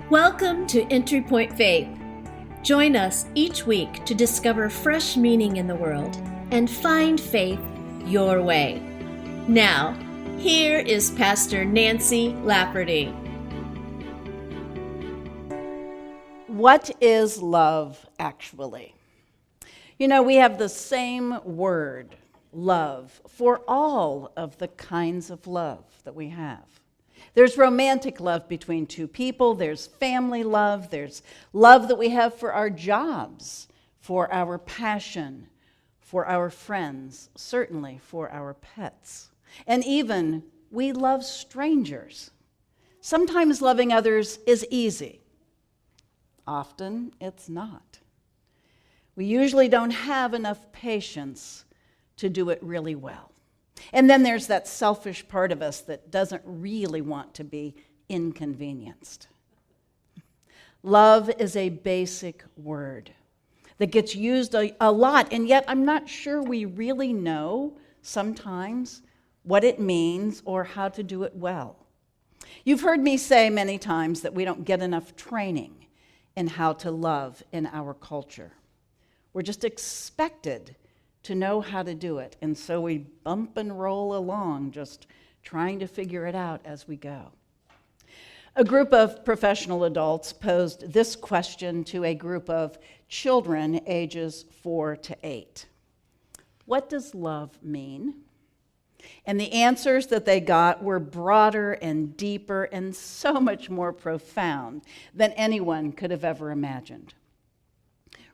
Welcome to Entry Point Faith. Join us each week to discover fresh meaning in the world and find faith your way. Now, here is Pastor Nancy Lafferty. What is love, actually? You know, we have the same word, love, for all of the kinds of love that we have. There's romantic love between two people, there's family love, there's love that we have for our jobs, for our passion, for our friends, certainly for our pets. And even we love strangers. Sometimes loving others is easy. Often it's not. We usually don't have enough patience to do it really well. And then there's that selfish part of us that doesn't really want to be inconvenienced. Love is a basic word that gets used a lot, and yet I'm not sure we really know sometimes what it means or how to do it well. You've heard me say many times that we don't get enough training in how to love in our culture. We're just expected to know how to do it, and so we bump and roll along, just trying to figure it out as we go. A group of professional adults posed this question to a group of children ages 4 to 8. What does love mean? And the answers that they got were broader and deeper and so much more profound than anyone could have ever imagined.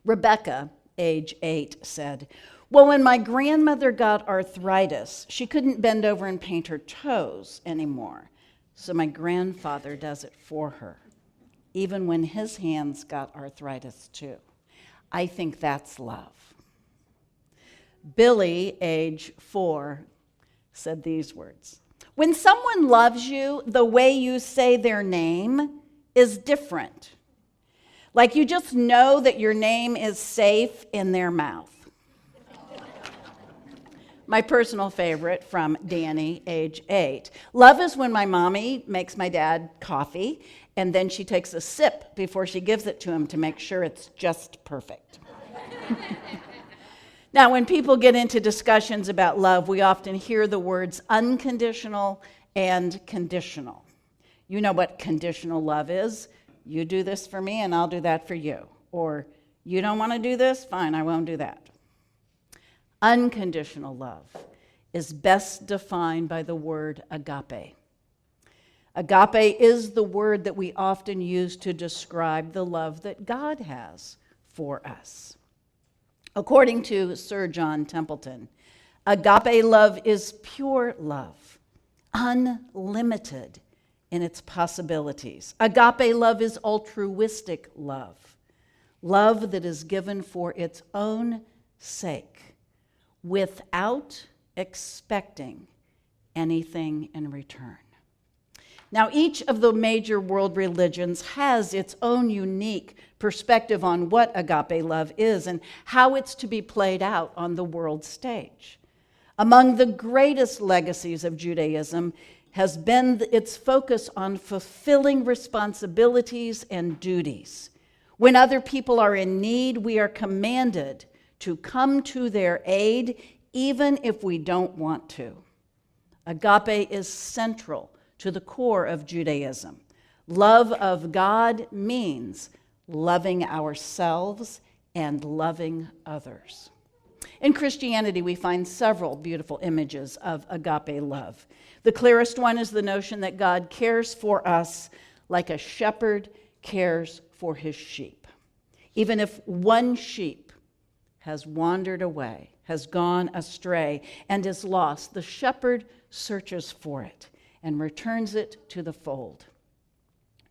Rebecca, age 8, said, "Well, when my grandmother got arthritis, she couldn't bend over and paint her toes anymore. So my grandfather does it for her, even when his hands got arthritis too. I think that's love." Billy, age 4, said these words, "When someone loves you, the way you say their name is different. Like you just know that your name is safe in their mouth." My personal favorite from Danny, age 8. "Love is when my mommy makes my dad coffee, and then she takes a sip before she gives it to him to make sure it's just perfect." Now, when people get into discussions about love, we often hear the words unconditional and conditional. You know what conditional love is. You do this for me and I'll do that for you. Or you don't want to do this? Fine, I won't do that. Unconditional love is best defined by the word agape. Agape is the word that we often use to describe the love that God has for us. According to Sir John Templeton, agape love is pure love, unlimited in its possibilities. Agape love is altruistic love, love that is given for its own sake, without expecting anything in return. Now, each of the major world religions has its own unique perspective on what agape love is and how it's to be played out on the world stage. Among the greatest legacies of Judaism has been its focus on fulfilling responsibilities and duties. When other people are in need, we are commanded to come to their aid, even if we don't want to. Agape is central to the core of Judaism. Love of God means loving ourselves and loving others. In Christianity, we find several beautiful images of agape love. The clearest one is the notion that God cares for us like a shepherd cares for his sheep. Even if one sheep has wandered away, has gone astray, and is lost, the shepherd searches for it and returns it to the fold.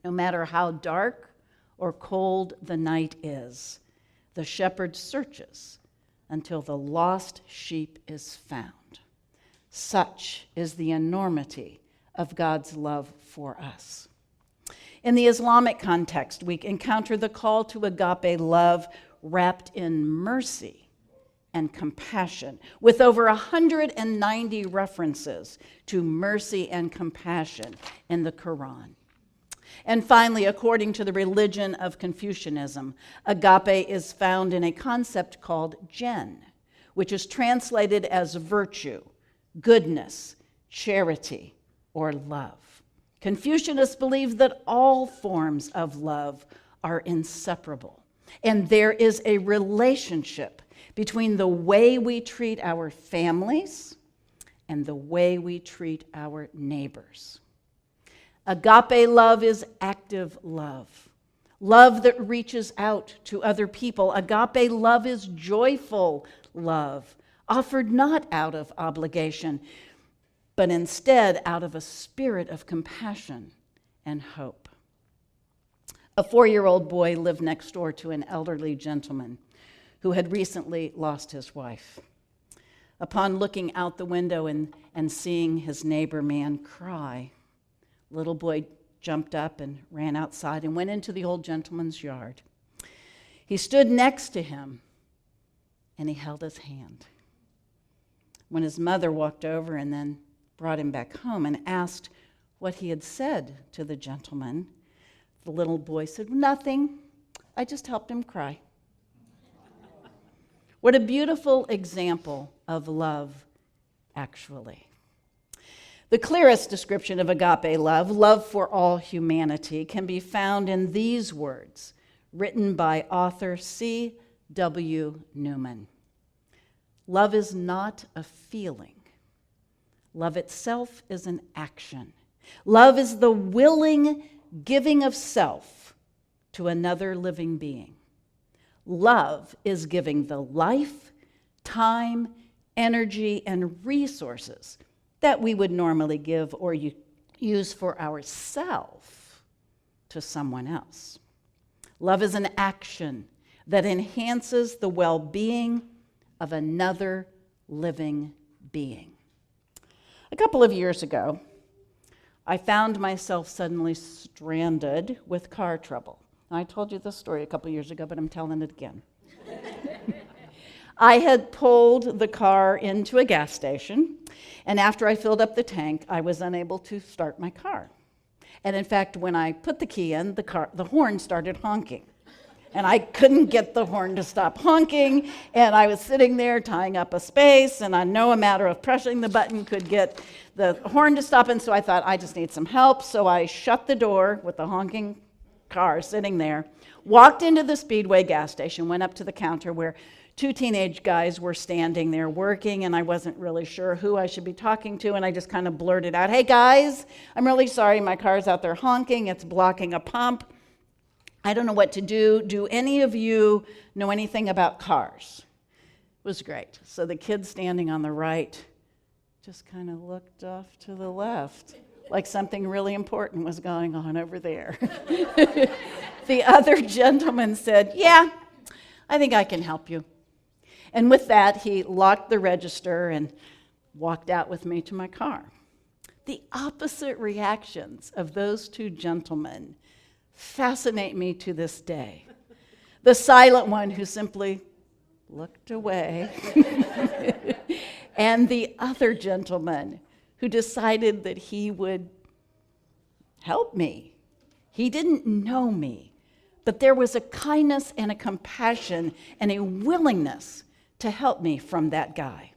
No matter how dark or cold the night is, the shepherd searches until the lost sheep is found. Such is the enormity of God's love for us. In the Islamic context, we encounter the call to agape love wrapped in mercy and compassion, with over 190 references to mercy and compassion in the Quran. And finally, according to the religion of Confucianism, agape is found in a concept called gen, which is translated as virtue, goodness, charity, or love. Confucianists believe that all forms of love are inseparable, and there is a relationship between the way we treat our families and the way we treat our neighbors. Agape love is active love, love that reaches out to other people. Agape love is joyful love, offered not out of obligation, but instead out of a spirit of compassion and hope. A 4-year-old boy lived next door to an elderly gentleman who had recently lost his wife. Upon looking out the window and seeing his neighbor man cry, little boy jumped up and ran outside and went into the old gentleman's yard. He stood next to him and he held his hand. When his mother walked over and then brought him back home and asked what he had said to the gentleman, the little boy said, "Nothing. I just helped him cry." What a beautiful example of love, actually. The clearest description of agape love, love for all humanity, can be found in these words, written by author C.W. Newman. Love is not a feeling. Love itself is an action. Love is the willing giving of self to another living being. Love is giving the life, time, energy, and resources that we would normally give or use for ourselves to someone else. Love is an action that enhances the well-being of another living being. A couple of years ago, I found myself suddenly stranded with car trouble. I told you this story a couple years ago, but I'm telling it again. I had pulled the car into a gas station, and after I filled up the tank, I was unable to start my car. And in fact, when I put the key in, the horn started honking. And I couldn't get the horn to stop honking, and I was sitting there tying up a space, and I know a matter of pressing the button could get the horn to stop, and so I thought, I just need some help. So I shut the door with the honking car sitting there, walked into the Speedway gas station, went up to the counter where 2 teenage guys were standing there working, and I wasn't really sure who I should be talking to, and I just kind of blurted out, "Hey guys, I'm really sorry, my car's out there honking, it's blocking a pump. I don't know what to do. Do any of you know anything about cars?" It was great. So the kid standing on the right just kind of looked off to the left, like something really important was going on over there. The other gentleman said, "Yeah, I think I can help you." And with that, he locked the register and walked out with me to my car. The opposite reactions of those 2 gentlemen fascinate me to this day. The silent one who simply looked away, and the other gentleman who decided that he would help me. He didn't know me, but there was a kindness and a compassion and a willingness to help me from that guy.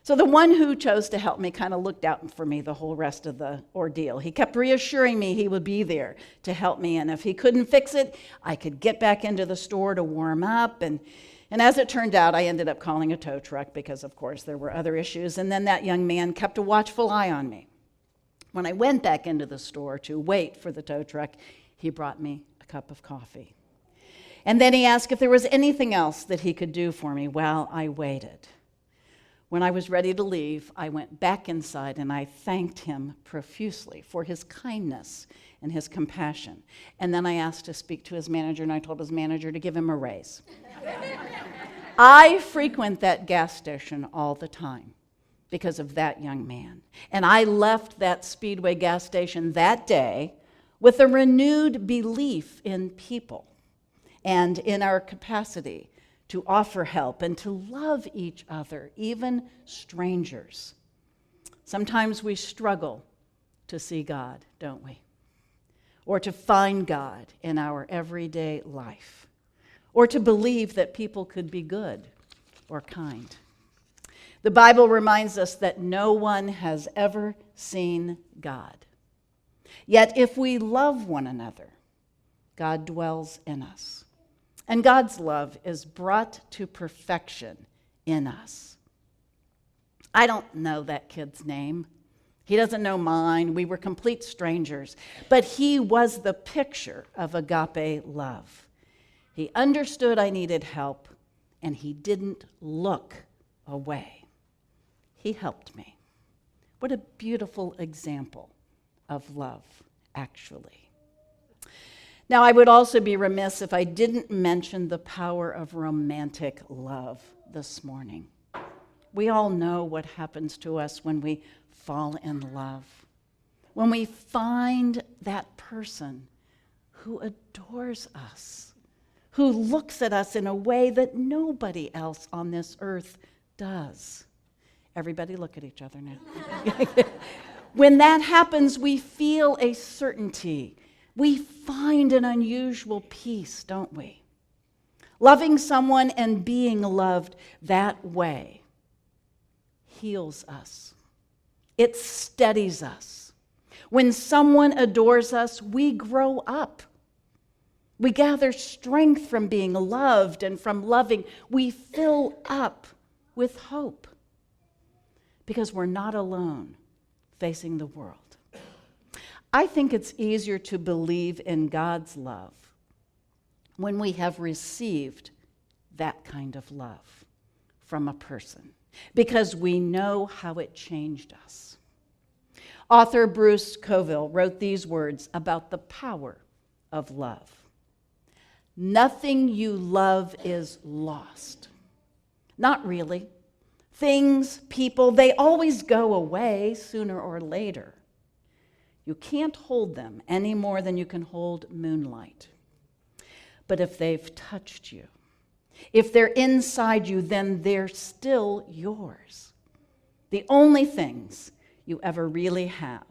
So the one who chose to help me kind of looked out for me the whole rest of the ordeal. He kept reassuring me he would be there to help me, and if he couldn't fix it, I could get back into the store to warm up. And as it turned out, I ended up calling a tow truck because, of course, there were other issues. And then that young man kept a watchful eye on me. When I went back into the store to wait for the tow truck, he brought me a cup of coffee. And then he asked if there was anything else that he could do for me while I waited. When I was ready to leave, I went back inside and I thanked him profusely for his kindness and his compassion. And then I asked to speak to his manager, and I told his manager to give him a raise. I frequent that gas station all the time because of that young man. And I left that Speedway gas station that day with a renewed belief in people and in our capacity to offer help and to love each other, even strangers. Sometimes we struggle to see God, don't we? or to find God in our everyday life, or to believe that people could be good or kind. The Bible reminds us that no one has ever seen God. Yet if we love one another, God dwells in us. And God's love is brought to perfection in us. I don't know that kid's name. He doesn't know mine. We were complete strangers. But he was the picture of agape love. He understood I needed help, and he didn't look away. He helped me. What a beautiful example of love, actually. Now, I would also be remiss if I didn't mention the power of romantic love this morning. We all know what happens to us when we fall in love, when we find that person who adores us, who looks at us in a way that nobody else on this earth does. Everybody look at each other now. When that happens, we feel a certainty. We find an unusual peace, don't we? Loving someone and being loved that way heals us. It steadies us. When someone adores us, we grow up. We gather strength from being loved and from loving. We fill up with hope because we're not alone facing the world. I think it's easier to believe in God's love when we have received that kind of love from a person, because we know how it changed us. Author Bruce Coville wrote these words about the power of love. Nothing you love is lost. Not really. Things, people, they always go away sooner or later. You can't hold them any more than you can hold moonlight. But if they've touched you, if they're inside you, then they're still yours. The only things you ever really have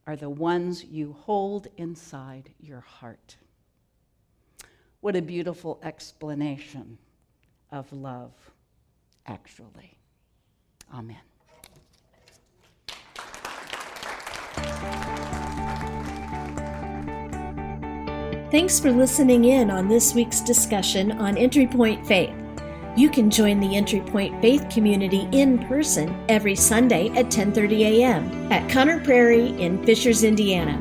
are the ones you hold inside your heart. What a beautiful explanation of love, actually. Amen. Thanks for listening in on this week's discussion on Entry Point Faith. You can join the Entry Point Faith community in person every Sunday at 10:30 a.m. at Conner Prairie in Fishers, Indiana.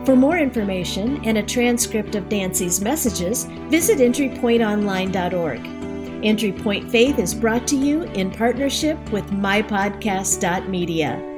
For more information and a transcript of Nancy's messages, visit entrypointonline.org. Entry Point Faith is brought to you in partnership with mypodcast.media.